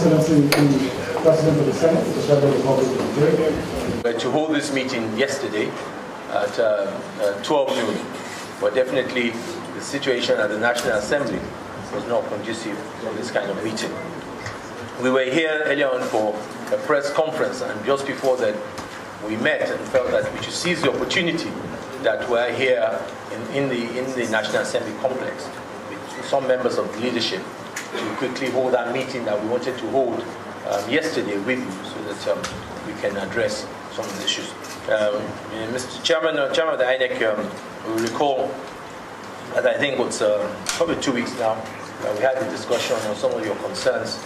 Excellency, the President of the Senate of the Federal Republic of Nigeria. To hold this meeting yesterday at 12 noon, but definitely the situation at the National Assembly was not conducive for this kind of meeting. We were here earlier on for a press conference, and just before that we met and felt that we should seize the opportunity that we're here in the National Assembly complex with some members of the leadership to quickly hold that meeting that we wanted to hold yesterday with you, so that we can address some of the issues. Mr. Chairman of the INEC will recall that I think it's probably 2 weeks now we had a discussion on some of your concerns.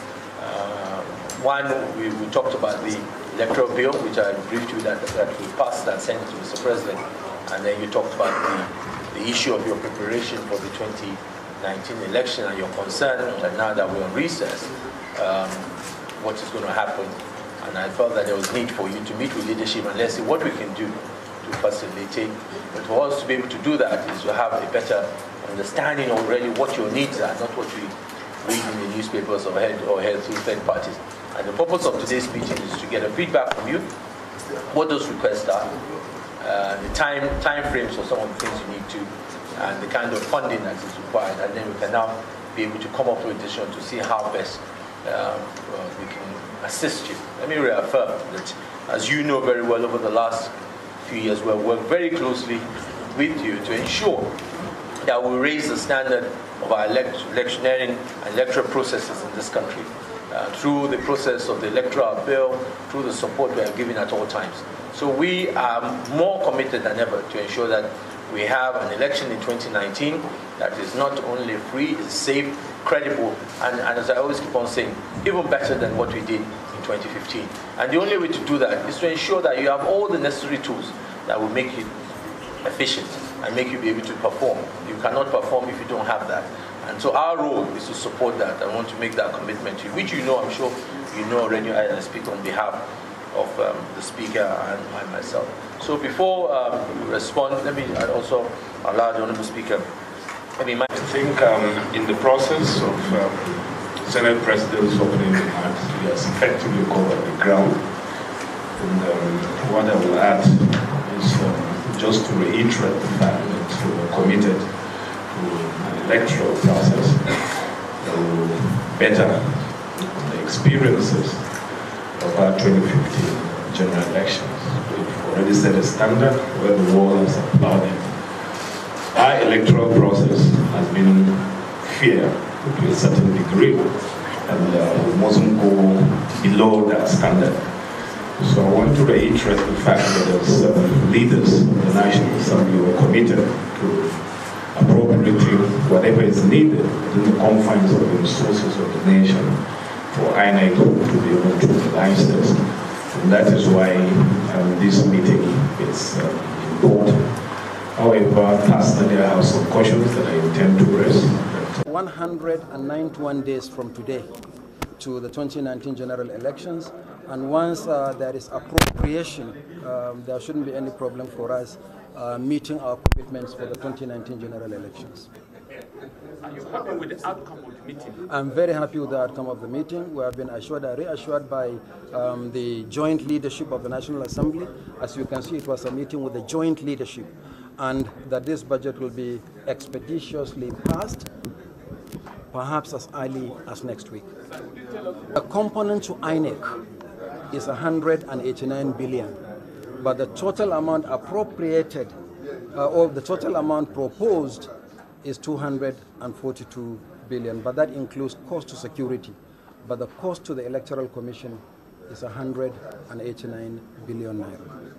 One, we talked about the electoral bill, which I briefed you that we passed and sent to Mr. President, and then you talked about the issue of your preparation for the 2019 election and your concern that now that we're on recess, what is going to happen. And I felt that there was need for you to meet with leadership and let's see what we can do to facilitate. But for us to be able to do that is to have a better understanding already what your needs are, not what we read in the newspapers or heard through third parties. And the purpose of today's meeting is to get a feedback from you, what those requests are, the time frames for some of the things you need to, and the kind of funding that is required, and then we can now be able to come up with a decision to see how best we can assist you. Let me reaffirm that, as you know very well, over the last few years, we've worked very closely with you to ensure that we raise the standard of our electioneering and electoral processes in this country through the process of the electoral bill, through the support we are giving at all times. So we are more committed than ever to ensure that we have an election in 2019 that is not only free, is safe, credible, and as I always keep on saying, even better than what we did in 2015. And the only way to do that is to ensure that you have all the necessary tools that will make you efficient and make you be able to perform. You cannot perform if you don't have that. And so our role is to support that. I want to make that commitment to you, which you know, I'm sure you know already, and I speak on behalf of the Speaker and myself. So before we respond, let me also allow the Honourable Speaker. I think in the process of Senate President's opening remarks, he has effectively covered the ground. And what I will add is just to reiterate the fact that we are committed to an electoral process that will better the experiences of our 2015 general elections. We've already set a standard where the world has applauded. Our electoral process has been fair to a certain degree, and we mustn't go below that standard. So I want to reiterate the fact that as leaders of the National Assembly were committed to appropriating whatever is needed within the confines of the resources of the nation for INEC to be able to realize this. And that is why this meeting is important. However, personally, I have some questions that I intend to raise. 191 days from today to the 2019 general elections, and once there is appropriation, there shouldn't be any problem for us meeting our commitments for the 2019 general elections. Are you happy with the outcome of the meeting? I'm very happy with the outcome of the meeting. We have been reassured by the joint leadership of the National Assembly. As you can see, it was a meeting with the joint leadership, and that this budget will be expeditiously passed, perhaps as early as next week. The component to INEC is 189 billion, but the total amount appropriated, or the total amount proposed, is 242 billion, but that includes cost to security. But the cost to the Electoral Commission is 189 billion naira.